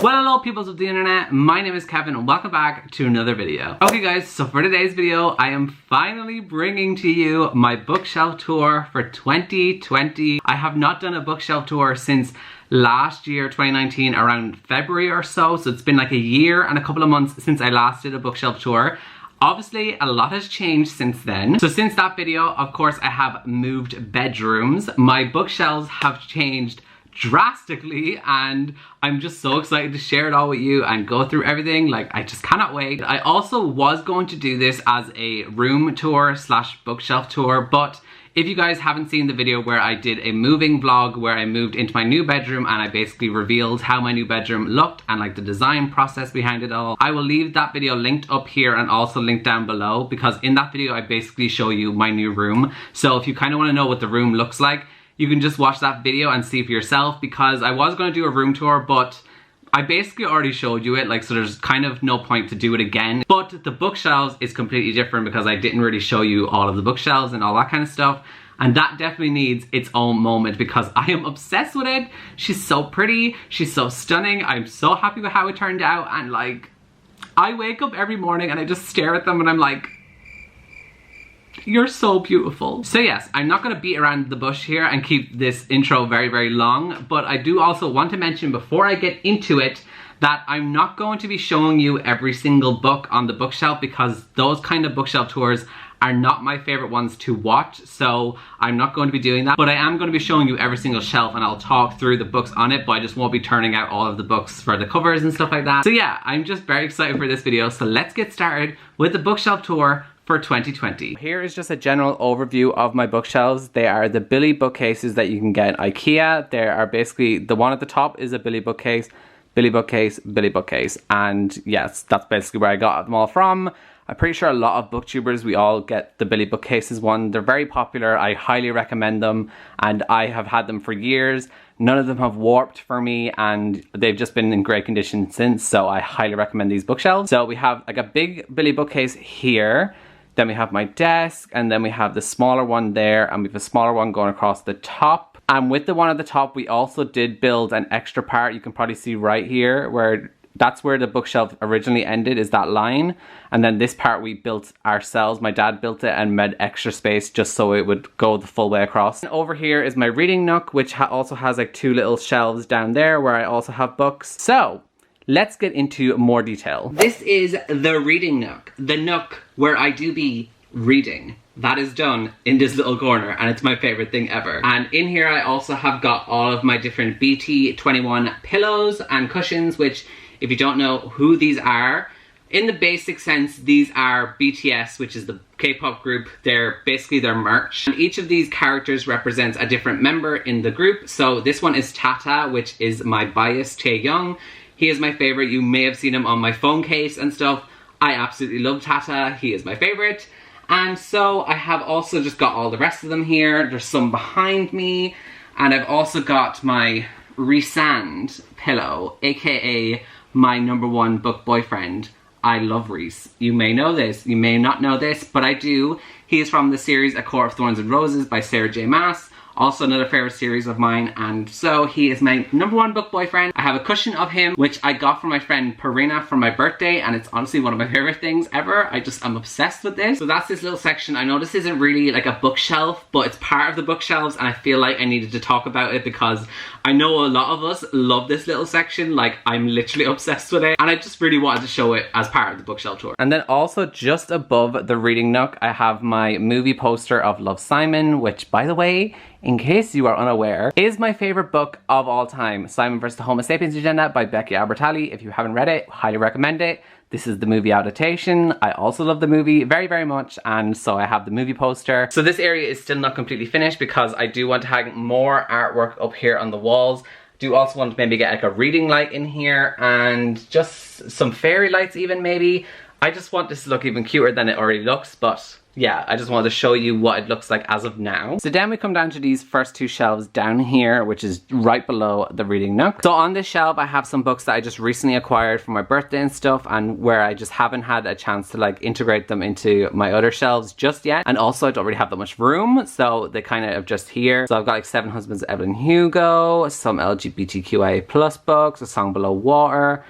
Well, hello peoples of the internet, my name is Kevin and welcome back to another video. Okay guys, so for today's video, I am finally bringing to you my bookshelf tour for 2020. I have not done a bookshelf tour since last year, 2019, around February or so. So it's been like a year and a couple of months since I last did a bookshelf tour. Obviously, a lot has changed since then. So since that video, of course, I have moved bedrooms. My bookshelves have changed drastically and I'm just so excited to share it all with you and go through everything. Like, I just cannot wait. I also was going to do this as a room tour slash bookshelf tour, but if you guys haven't seen the video where I did a moving vlog where I moved into my new bedroom and I basically revealed how my new bedroom looked and like the design process behind it all, I will leave that video linked up here and also linked down below, because in that video I basically show you my new room. So if you kind of want to know what the room looks like, you can just watch that video and see for yourself, because I was going to do a room tour, but I basically already showed you it, like, so there's kind of no point to do it again. But the bookshelves is completely different because I didn't really show you all of the bookshelves and all that kind of stuff. And that definitely needs its own moment because I am obsessed with it. She's so pretty, she's so stunning. I'm so happy with how it turned out, and like, I wake up every morning and I just stare at them and I'm like, you're so beautiful. So yes, I'm not gonna beat around the bush here and keep this intro very, very long, but I do also want to mention before I get into it that I'm not going to be showing you every single book on the bookshelf, because those kind of bookshelf tours are not my favorite ones to watch, so I'm not going to be doing that. But I am going to be showing you every single shelf and I'll talk through the books on it, but I just won't be turning out all of the books for the covers and stuff like that. So yeah, I'm just very excited for this video, so let's get started with the bookshelf tour for 2020. Here is just a general overview of my bookshelves. They are the Billy bookcases that you can get at IKEA. They are basically, the one at the top is a Billy bookcase, Billy bookcase, Billy bookcase. And yes, that's basically where I got them all from. I'm pretty sure a lot of booktubers, we all get the Billy bookcases one. They're very popular. I highly recommend them and I have had them for years. None of them have warped for me and they've just been in great condition since, so I highly recommend these bookshelves. So we have like a big Billy bookcase here. Then we have my desk, and then we have the smaller one there, and we have a smaller one going across the top. And with the one at the top, we also did build an extra part. You can probably see right here where that's where the bookshelf originally ended, is that line. And then this part we built ourselves. My dad built it and made extra space just so it would go the full way across. And over here is my reading nook, which also has like two little shelves down there where I also have books. So let's get into more detail. This is the reading nook. The nook where I do be reading. That is done in this little corner and it's my favorite thing ever. And in here I also have got all of my different BT21 pillows and cushions, which if you don't know who these are, in the basic sense, these are BTS, which is the K-pop group. They're basically their merch. And each of these characters represents a different member in the group. So this one is Tata, which is my bias, Taeyoung. He is my favorite. You may have seen him on my phone case and stuff. I absolutely love Tata. He is my favorite. And so I have also just got all the rest of them here. There's some behind me. And I've also got my Rhysand pillow, aka my #1 book boyfriend. I love Rhys. You may know this, you may not know this, but I do. He is from the series A Court of Thorns and Roses by Sarah J Maas. Also another favorite series of mine, and so he is my #1 book boyfriend. I have a cushion of him, which I got from my friend Parina for my birthday, and it's honestly one of my favorite things ever. I'm obsessed with this. So that's this little section. I know this isn't really like a bookshelf, but it's part of the bookshelves, and I feel like I needed to talk about it because I know a lot of us love this little section. Like, I'm literally obsessed with it, and I just really wanted to show it as part of the bookshelf tour. And then also just above the reading nook, I have my movie poster of Love, Simon, which, by the way, in case you are unaware, is my favorite book of all time. Simon vs. the Homo Sapiens Agenda by Becky Albertalli. If you haven't read it, highly recommend it. This is the movie adaptation. I also love the movie very, very much, and so I have the movie poster. So this area is still not completely finished because I do want to hang more artwork up here on the walls. Do also want to maybe get like a reading light in here and just some fairy lights even maybe. I just want this to look even cuter than it already looks, but yeah, I just wanted to show you what it looks like as of now. So then we come down to these first two shelves down here, which is right below the reading nook. So on this shelf, I have some books that I just recently acquired for my birthday and stuff, and where I just haven't had a chance to like integrate them into my other shelves just yet. And also I don't really have that much room, so they kind of just here. So I've got like Seven Husbands of Evelyn Hugo, some LGBTQIA+ books, A Song Below Water,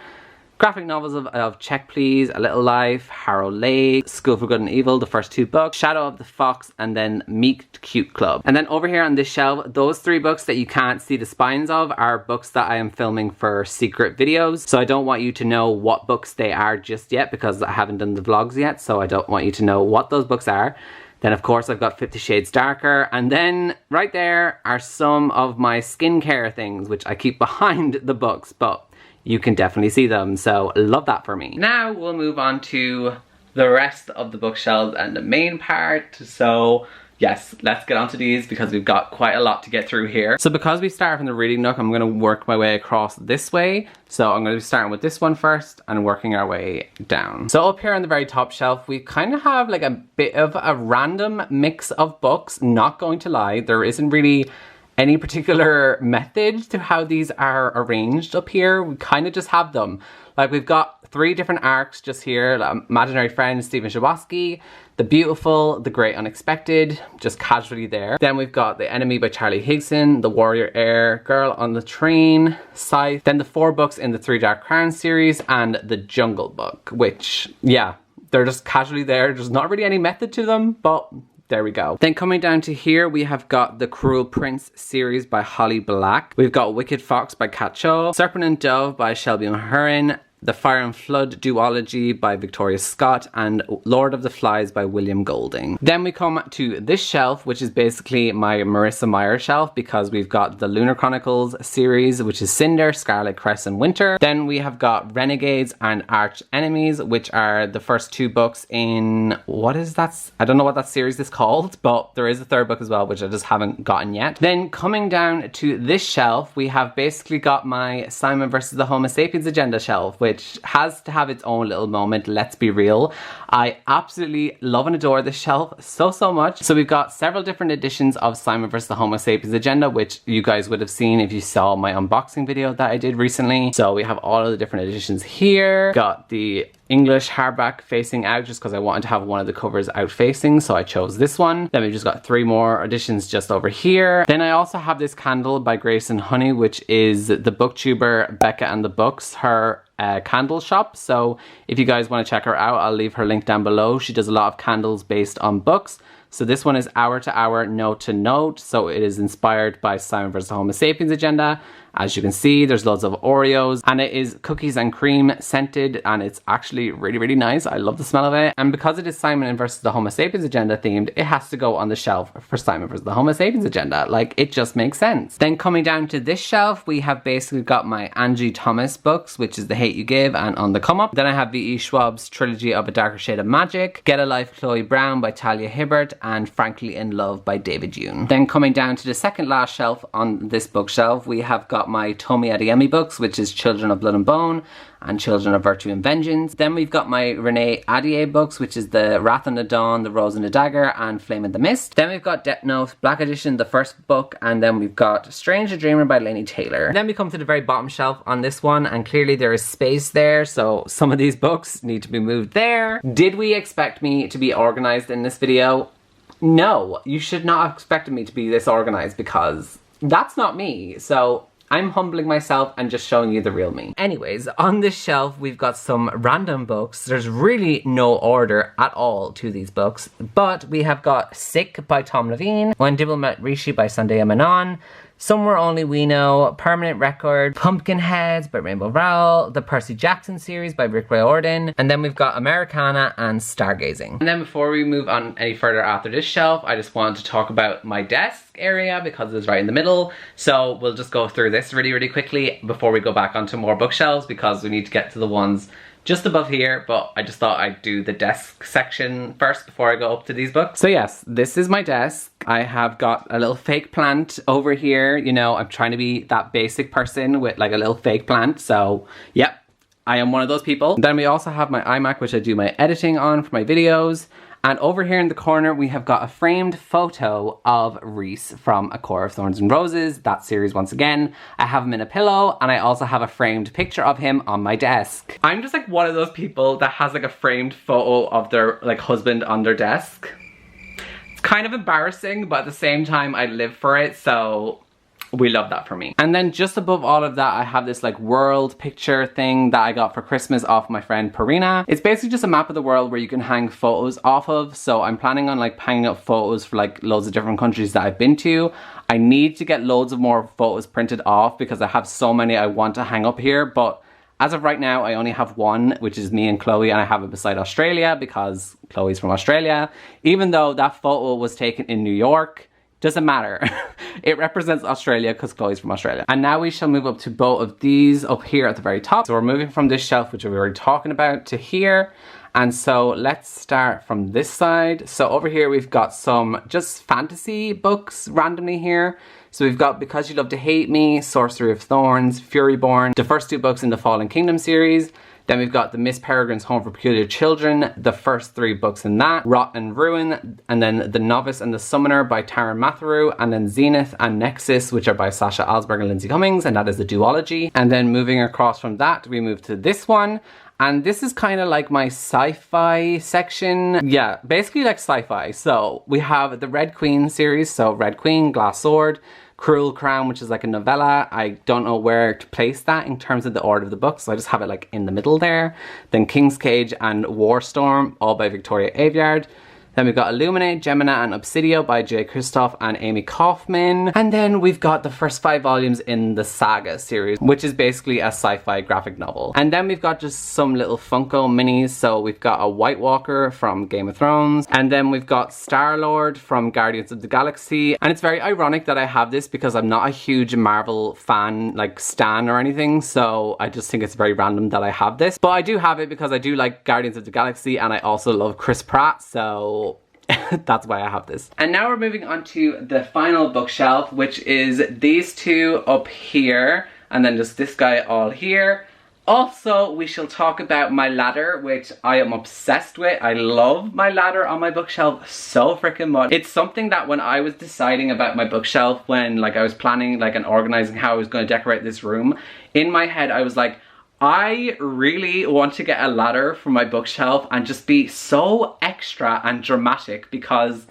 graphic novels of Check Please, A Little Life, Harrow Lake, School for Good and Evil, the first two books, Shadow of the Fox, and then Meet Cute Club. And then over here on this shelf, those three books that you can't see the spines of are books that I am filming for secret videos. So I don't want you to know what books they are just yet because I haven't done the vlogs yet, so I don't want you to know what those books are. Then of course I've got 50 Shades Darker, and then right there are some of my skincare things which I keep behind the books, but you can definitely see them, so love that for me. Now we'll move on to the rest of the bookshelves and the main part. So yes, let's get onto these because we've got quite a lot to get through here. So because we start from the reading nook, I'm going to work my way across this way. So I'm going to be starting with this one first and working our way down. So up here on the very top shelf, we kind of have like a bit of a random mix of books, not going to lie. There isn't really any particular method to how these are arranged up here. We kind of just have them. Like we've got three different arcs just here. Imaginary Friend, Stephen Chbosky, The Beautiful, The Great Unexpected, just casually there. Then we've got The Enemy by Charlie Higson, The Warrior Heir, Girl on the Train, Scythe, then the 4 books in the Three Dark Crowns series, and The Jungle Book, which, yeah, they're just casually there. There's not really any method to them, but there we go. Then coming down to here, we have got the Cruel Prince series by Holly Black. We've got Wicked Fox by Kat Cho, Serpent and Dove by Shelby Mahurin, The Fire and Flood duology by Victoria Scott, and Lord of the Flies by William Golding. Then we come to this shelf, which is basically my Marissa Meyer shelf, because we've got the Lunar Chronicles series, which is Cinder, Scarlet, Cress, and Winter. Then we have got Renegades and Arch Enemies, which are the first 2 books in, what is that? I don't know what that series is called, but there is a 3rd book as well, which I just haven't gotten yet. Then coming down to this shelf, we have basically got my Simon versus the Homo sapiens agenda shelf, which has to have its own little moment, let's be real. I absolutely love and adore this shelf so much. So we've got several different editions of Simon vs. the Homo sapiens agenda, which you guys would have seen if you saw my unboxing video that I did recently. So we have all of the different editions here. Got the English hardback facing out just because I wanted to have one of the covers out facing, so I chose this one. Then we've just got 3 more editions just over here. Then I also have this candle by Grace and Honey, which is the booktuber Becca and the Books, her candle shop. So if you guys want to check her out, I'll leave her link down below. She does a lot of candles based on books. So this one is hour to hour, note to note. So it is inspired by Simon vs. the Homo sapiens agenda. As you can see, there's loads of Oreos, and it is cookies and cream scented, and it's actually really nice. I love the smell of it. And because it is Simon vs. the Homo sapiens agenda themed, it has to go on the shelf for Simon vs. the Homo sapiens agenda. Like, it just makes sense. Then coming down to this shelf, we have basically got my Angie Thomas books, which is The Hate You Give and On the Come Up. Then I have V.E. Schwab's trilogy of A Darker Shade of Magic, Get a Life Chloe Brown by Talia Hibbert, and Frankly in Love by David Yoon. Then coming down to the second last shelf on this bookshelf, we have got my Tomi Adeyemi books, which is Children of Blood and Bone and Children of Virtue and Vengeance. Then we've got my Renee Ahdieh books, which is the Wrath and the Dawn, The Rose and the Dagger, and Flame in the Mist. Then we've got Death Note Black Edition, the first book, and then we've got Strange the Dreamer by Laini Taylor. Then we come to the very bottom shelf on this one, and clearly there is space there, so some of these books need to be moved there. Did we expect me to be organized in this video? No, you should not have expected me to be this organized, because that's not me. So I'm humbling myself and just showing you the real me. Anyways, on this shelf, we've got some random books. There's really no order at all to these books, but we have got Sick by Tom Levine, When Dibble Met Rishi by Sandhya Menon, Somewhere Only We Know, Permanent Record, Pumpkinheads by Rainbow Rowell, the Percy Jackson series by Rick Riordan, and then we've got Americana and Stargazing. And then before we move on any further after this shelf, I just wanted to talk about my desk area because it's right in the middle. So we'll just go through this really quickly before we go back onto more bookshelves, because we need to get to the ones just above here, but I just thought I'd do the desk section first before I go up to these books. So yes, this is my desk. I have got a little fake plant over here. You know, I'm trying to be that basic person with like a little fake plant. So yep, I am one of those people. Then we also have my iMac, which I do my editing on for my videos. And over here in the corner, we have got a framed photo of Reese from A Core of Thorns and Roses, that series once again. I have him in a pillow, and I also have a framed picture of him on my desk. I'm just like one of those people that has like a framed photo of their like husband on their desk. It's kind of embarrassing, but at the same time, I live for it, so we love that for me. And then just above all of that, I have this like world picture thing that I got for Christmas off my friend Parina. It's basically just a map of the world where you can hang photos off of. So I'm planning on like hanging up photos for like loads of different countries that I've been to. I need to get loads of more photos printed off because I have so many I want to hang up here. But as of right now, I only have one, which is me and Chloe, and I have it beside Australia because Chloe's from Australia. Even though that photo was taken in New York, doesn't matter. It represents Australia because Chloe's from Australia. And now we shall move up to both of these up here at the very top. So we're moving from this shelf, which we were talking about, to here. And so let's start from this side. So over here we've got some just fantasy books randomly here. So we've got Because You Love to Hate Me, Sorcery of Thorns, Furyborn, the first two books in the Fallen Kingdom series. Then we've got the Miss Peregrine's Home for Peculiar Children, the first three books in that, Rot and Ruin, and then The Novice and the Summoner by Taran Matharu, and then Zenith and Nexus, which are by Sasha Alsberg and Lindsay Cummings, and that is the duology. And then moving across from that, we move to this one. And this is kind of like my sci-fi section. Yeah, basically like sci-fi. So we have the Red Queen series, so Red Queen, Glass Sword, Cruel Crown, which is like a novella. I don't know where to place that in terms of the order of the books, so I just have it like in the middle there. Then King's Cage and Warstorm, all by Victoria Aveyard. Then we've got Illuminate, Gemina and Obsidio by Jay Kristoff and Amy Kaufman. And then we've got the first 5 volumes in the Saga series, which is basically a sci-fi graphic novel. And then we've got just some little Funko minis. So we've got a White Walker from Game of Thrones. And then we've got Star-Lord from Guardians of the Galaxy. And it's very ironic that I have this because I'm not a huge Marvel fan, like stan or anything. So I just think it's very random that I have this. But I do have it because I do like Guardians of the Galaxy and I also love Chris Pratt. So that's why I have this. And now we're moving on to the final bookshelf, which is these two up here, and then just this guy all here. Also, we shall talk about my ladder, which I am obsessed with. I love my ladder on my bookshelf so freaking much. It's something that when I was deciding about my bookshelf, when like I was planning like and organizing how I was going to decorate this room, in my head I was like, I really want to get a ladder for my bookshelf and just be so extra and dramatic because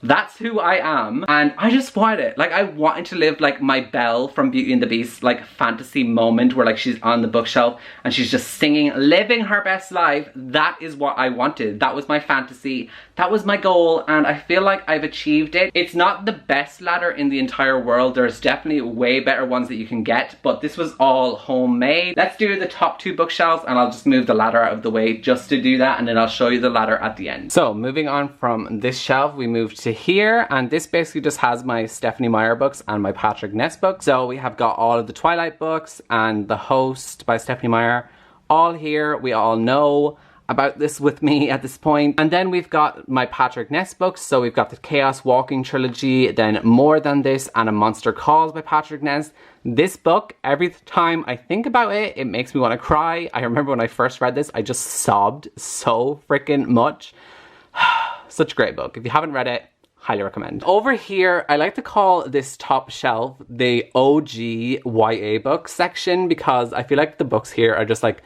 that's who I am, and I just want it. Like, I wanted to live like my Belle from Beauty and the Beast like fantasy moment where like she's on the bookshelf and she's just singing, living her best life. That is what I wanted. That was my fantasy. That was my goal, and I feel like I've achieved it. It's not the best ladder in the entire world. There's definitely way better ones that you can get, but this was all homemade. Let's do the top 2 bookshelves, and I'll just move the ladder out of the way just to do that, and then I'll show you the ladder at the end. So moving on from this shelf, we move to here, and this basically just has my Stephanie Meyer books and my Patrick Ness books. So we have got all of the Twilight books and The Host by Stephanie Meyer all here. We all know about this with me at this point. And then we've got my Patrick Ness books. So we've got the Chaos Walking trilogy, then More Than This and A Monster Calls by Patrick Ness. This book, every time I think about it, it makes me want to cry. I remember when I first read this, I just sobbed so freaking much. Such a great book. If you haven't read it, highly recommend. Over here, I like to call this top shelf the OG YA book section because I feel like the books here are just like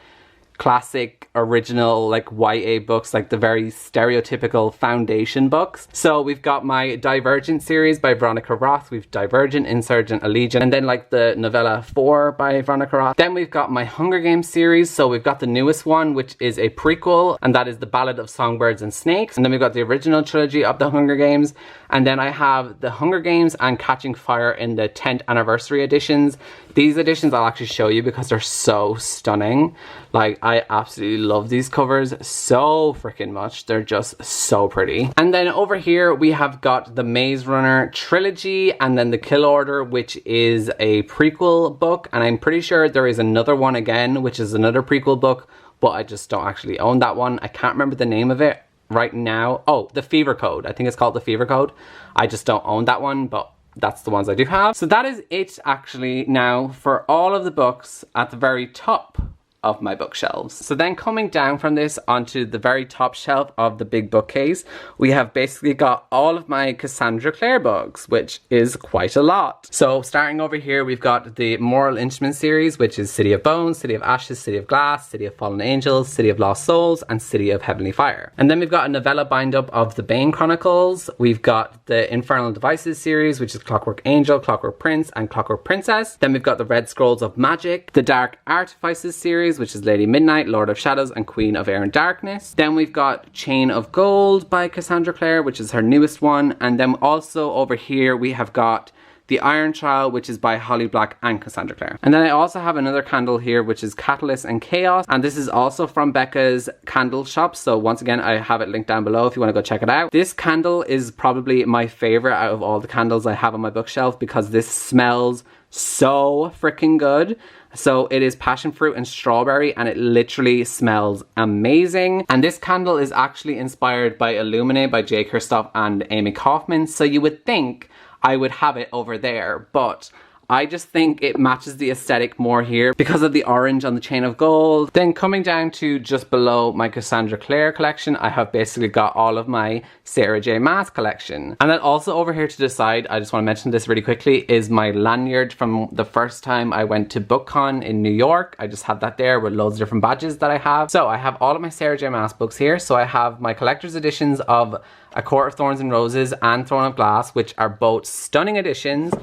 classic, original, like YA books, like the very stereotypical foundation books. So we've got my Divergent series by Veronica Roth. We've Divergent, Insurgent, Allegiant, and then like the novella 4 by Veronica Roth. Then we've got my Hunger Games series. So we've got the newest one, which is a prequel, and that is The Ballad of Songbirds and Snakes. And then we've got the original trilogy of the Hunger Games. And then I have the Hunger Games and Catching Fire in the 10th anniversary editions. These editions I'll actually show you because they're so stunning. Like, I absolutely love these covers so freaking much. They're just so pretty. And then over here we have got the Maze Runner trilogy, and then the Kill Order, which is a prequel book. And I'm pretty sure there is another one again, which is another prequel book, but I just don't actually own that one. I can't remember the name of it right now. Oh, The Fever Code. I think it's called The Fever Code. I just don't own that one, but that's the ones I do have. So that is it actually now for all of the books at the very top of my bookshelves. So then coming down from this onto the very top shelf of the big bookcase, we have basically got all of my Cassandra Clare books, which is quite a lot. So starting over here, we've got the Moral Instruments series, which is City of Bones, City of Ashes, City of Glass, City of Fallen Angels, City of Lost Souls, and City of Heavenly Fire. And then we've got a novella bind-up of the Bane Chronicles. We've got the Infernal Devices series, which is Clockwork Angel, Clockwork Prince, and Clockwork Princess. Then we've got the Red Scrolls of Magic, the Dark Artifices series, which is Lady Midnight, Lord of Shadows, and Queen of Air and Darkness. Then we've got Chain of Gold by Cassandra Clare, which is her newest one. And then also over here we have got The Iron Child, which is by Holly Black and Cassandra Clare. And then I also have another candle here, which is Catalyst and Chaos. And this is also from Becca's candle shop. So once again, I have it linked down below if you want to go check it out. This candle is probably my favorite out of all the candles I have on my bookshelf because this smells so freaking good. So it is passion fruit and strawberry, and it literally smells amazing. And this candle is actually inspired by Illuminate by Jay Kristoff and Amy Kaufman. So you would think I would have it over there, but I just think it matches the aesthetic more here because of the orange on the Chain of Gold. Then coming down to just below my Cassandra Clare collection, I have basically got all of my Sarah J Maas collection. And then also over here to the side, I just want to mention this really quickly, is my lanyard from the first time I went to BookCon in New York. I just had that there with loads of different badges that I have. So I have all of my Sarah J Maas books here. So I have my collector's editions of A Court of Thorns and Roses and Throne of Glass, which are both stunning editions.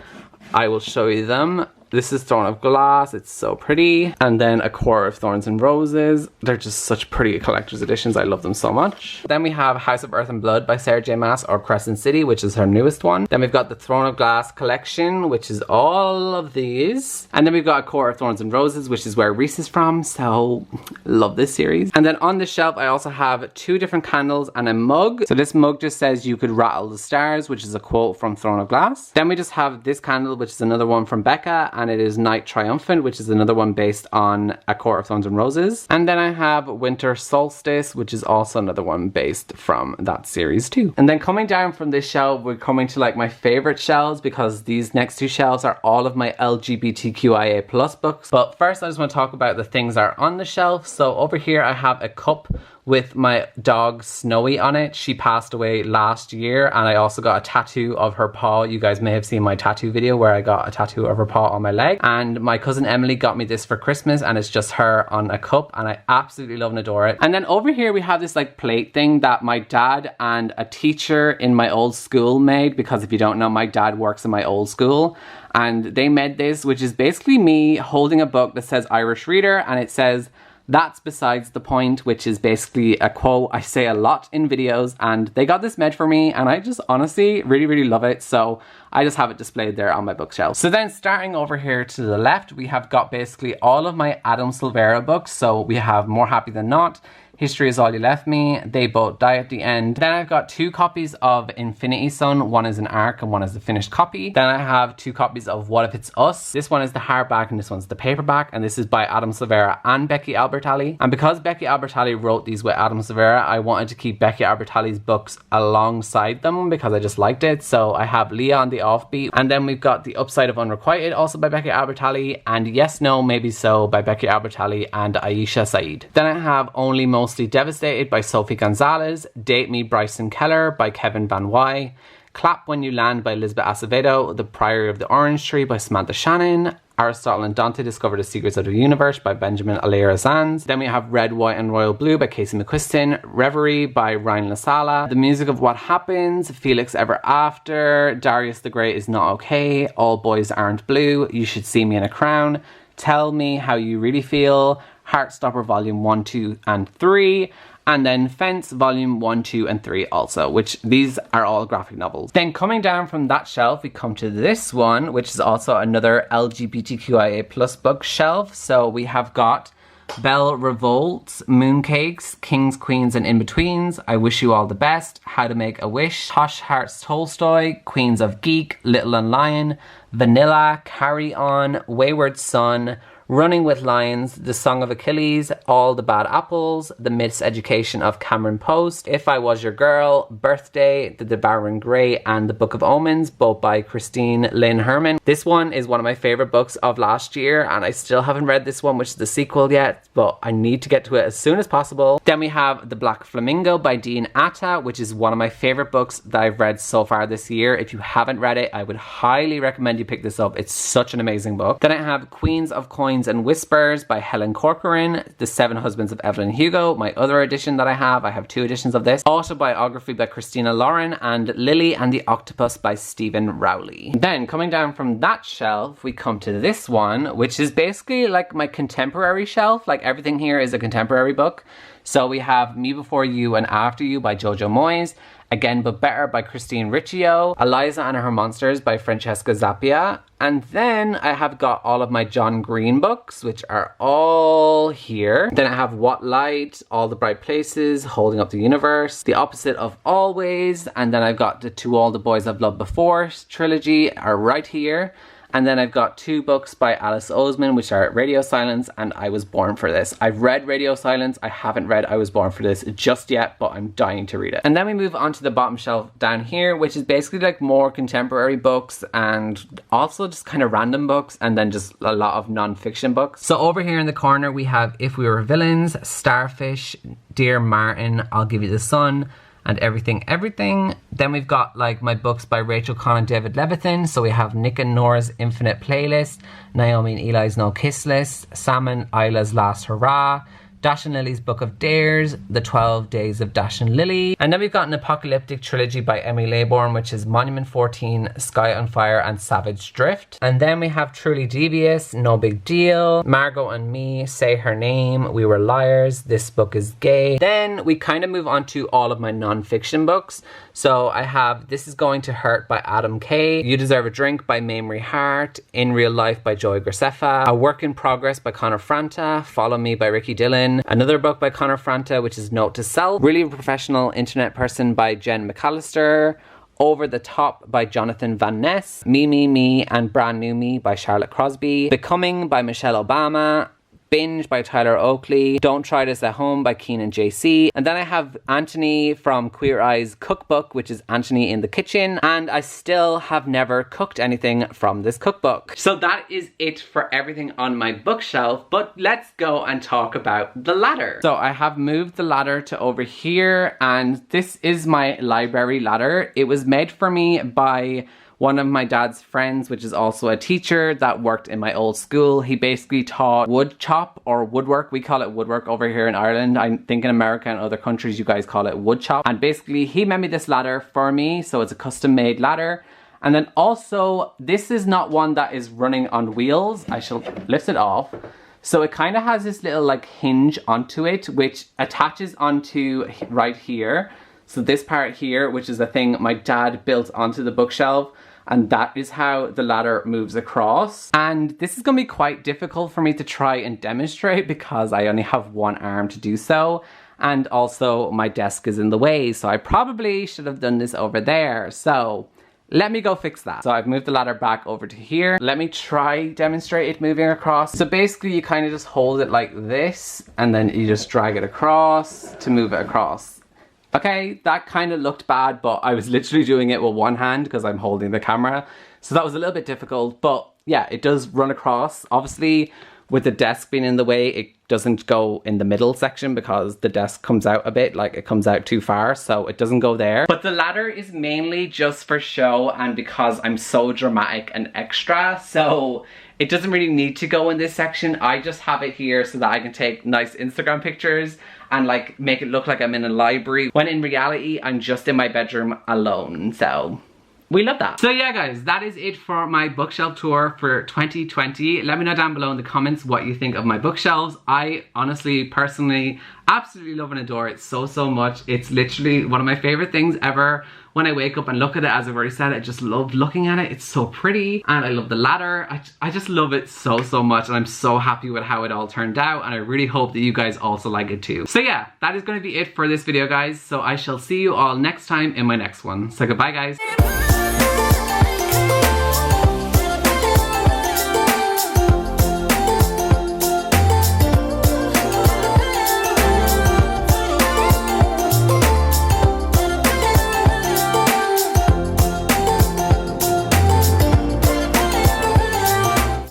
I will show you them. This is Throne of Glass, it's so pretty. And then A Court of Thorns and Roses. They're just such pretty collector's editions, I love them so much. Then we have House of Earth and Blood by Sarah J Maas, or Crescent City, which is her newest one. Then we've got the Throne of Glass collection, which is all of these. And then we've got A Court of Thorns and Roses, which is where Reese is from, so love this series. And then on the shelf, I also have 2 different candles and a mug. So this mug just says, "You could rattle the stars," which is a quote from Throne of Glass. Then we just have this candle, which is another one from Becca, and it is Night Triumphant, which is another one based on A Court of Thorns and Roses. And then I have Winter Solstice, which is also another one based from that series too. And then coming down from this shelf, we're coming to like my favorite shelves, because these next 2 shelves are all of my LGBTQIA+ books. But first I just want to talk about the things that are on the shelf. So over here I have a cup with my dog Snowy on it. She passed away last year, and I also got a tattoo of her paw. You guys may have seen my tattoo video where I got a tattoo of her paw on my leg. And my cousin Emily got me this for Christmas, and it's just her on a cup, and I absolutely love and adore it. And then over here we have this like plate thing that my dad and a teacher in my old school made, because if you don't know, my dad works in my old school. And they made this, which is basically me holding a book that says Irish Reader, and it says, "That's besides the point," which is basically a quote I say a lot in videos, and they got this made for me, and I just honestly really love it, so I just have it displayed there on my bookshelf. So then starting over here to the left, we have got basically all of my Adam Silveira books. So we have More Happy Than Not, History Is All You Left Me, They Both Die at the End. Then I've got 2 copies of Infinity Sun. One is an ARC and one is the finished copy. Then I have 2 copies of What If It's Us. This one is the hardback and this one's the paperback, and this is by Adam Silveira and Becky Albertalli. And because Becky Albertalli wrote these with Adam Silveira, I wanted to keep Becky Albertalli's books alongside them because I just liked it. So I have Leah on the Offbeat, and then we've got The Upside of Unrequited, also by Becky Albertalli, and Yes, No, Maybe So by Becky Albertalli and Aisha Said. Then I have Only Mostly Devastated by Sophie Gonzalez, Date Me Bryson Keller by Kevin Van Wy, Clap When You Land by Elizabeth Acevedo, The Priory of the Orange Tree by Samantha Shannon, Aristotle and Dante Discover the Secrets of the Universe by Benjamin Alera Sands. Then we have Red, White and Royal Blue by Casey McQuiston, Reverie by Ryan LaSala, The Music of What Happens, Felix Ever After, Darius the Great Is Not Okay, All Boys Aren't Blue, You Should See Me in a Crown, Tell Me How You Really Feel, Heartstopper Volume 1, 2 and 3, and then Fence Volume 1, 2 and 3 also, which these are all graphic novels. Then coming down from that shelf, we come to this one, which is also another LGBTQIA+ bookshelf. So we have got Belle Revolts, Mooncakes, Kings, Queens and In-Betweens, I Wish You All the Best, How to Make a Wish, Tosh Hearts Tolstoy, Queens of Geek, Little and Lion, Vanilla, Carry On, Wayward Son, Running with Lions, The Song of Achilles, All the Bad Apples, The Miseducation of Cameron Post, If I Was Your Girl, Birthday, The Devouring Grey, and The Book of Omens, both by Christine Lynn Herman. This one is one of my favorite books of last year, and I still haven't read this one, which is the sequel yet, but I need to get to it as soon as possible. Then we have The Black Flamingo by Dean Atta, which is one of my favorite books that I've read so far this year. If you haven't read it, I would highly recommend you pick this up. It's such an amazing book. Then I have Queens of Coins and Whispers by Helen Corcoran, The Seven Husbands of Evelyn Hugo, my other edition that I have 2 editions of this, autobiography by Christina Lauren, and Lily and the Octopus by Stephen Rowley. Then coming down from that shelf, we come to this one, which is basically like my contemporary shelf. Like everything here is a contemporary book. So we have Me Before You and After You by Jojo Moyes, Again But Better by Christine Riccio, Eliza and Her Monsters by Francesca Zappia, and then I have got all of my John Green books, which are all here. Then I have What Light, All the Bright Places, Holding Up the Universe, The Opposite of Always, and then I've got the To All the Boys I've Loved Before trilogy are right here. And then I've got 2 books by Alice Oseman, which are Radio Silence and I Was Born for This. I've read Radio Silence, I haven't read I Was Born for This just yet, but I'm dying to read it. And then we move on to the bottom shelf down here, which is basically like more contemporary books and also just kind of random books, and then just a lot of non-fiction books. So over here in the corner we have If We Were Villains, Starfish, Dear Martin, I'll Give You the Sun, and Everything Everything. Then we've got like my books by Rachel Kahn and David Levithan. So we have Nick and Nora's Infinite Playlist, Naomi and Eli's No Kiss List, Sam and Isla's Last Hurrah, Dash and Lily's Book of Dares, The 12 Days of Dash and Lily. And then we've got an apocalyptic trilogy by Emily Laybourne, which is Monument 14, Sky on Fire, and Savage Drift. And then we have Truly Devious, No Big Deal, Margot and Me, Say Her Name, We Were Liars, This Book is Gay. Then we kind of move on to all of my non-fiction books. So I have This Is Going to Hurt by Adam Kay, You Deserve a Drink by Mamrie Hart, In Real Life by Joy Graceffa, A Work in Progress by Connor Franta, Follow Me by Ricky Dillon, another book by Connor Franta, which is Note to Self, Really Professional Internet Person by Jen McAllister, Over the Top by Jonathan Van Ness, Me, Me, Me, and Brand New Me by Charlotte Crosby, Becoming by Michelle Obama, Binge by Tyler Oakley, Don't Try This at Home by Keenan JC, and then I have Anthony from Queer Eye's cookbook, which is Anthony in the Kitchen, and I still have never cooked anything from this cookbook. So that is it for everything on my bookshelf, but let's go and talk about the ladder. So I have moved the ladder to over here, and this is my library ladder. It was made for me by one of my dad's friends, which is also a teacher that worked in my old school. He basically taught wood chop or woodwork. We call it woodwork over here in Ireland. I think in America and other countries you guys call it wood chop. And basically he made me this ladder for me, so it's a custom made ladder. And then also, this is not one that is running on wheels. I shall lift it off. So it kind of has this little like hinge onto it, which attaches onto right here. So this part here, which is a thing my dad built onto the bookshelf, and that is how the ladder moves across. And this is gonna be quite difficult for me to try and demonstrate because I only have one arm to do so. And also my desk is in the way, so I probably should have done this over there. So let me go fix that. So I've moved the ladder back over to here. Let me try demonstrate it moving across. So basically you kind of just hold it like this, and then you just drag it across to move it across. Okay, that kind of looked bad, but I was literally doing it with one hand because I'm holding the camera. So that was a little bit difficult, but yeah, it does run across. Obviously, with the desk being in the way, it doesn't go in the middle section because the desk comes out a bit, like it comes out too far, so it doesn't go there. But the ladder is mainly just for show and because I'm so dramatic and extra, so it doesn't really need to go in this section. I just have it here so that I can take nice Instagram pictures and like make it look like I'm in a library, when in reality I'm just in my bedroom alone. So we love that. So yeah guys, that is it for my bookshelf tour for 2020. Let me know down below in the comments what you think of my bookshelves. I honestly, personally, absolutely love and adore it so much. It's literally one of my favorite things ever. When I wake up and look at it, as I've already said, I just love looking at it. It's so pretty, and I love the ladder. I just love it so much, and I'm so happy with how it all turned out, and I really hope that you guys also like it too. So yeah, that is going to be it for this video guys. So I shall see you all next time in my next one. So goodbye guys.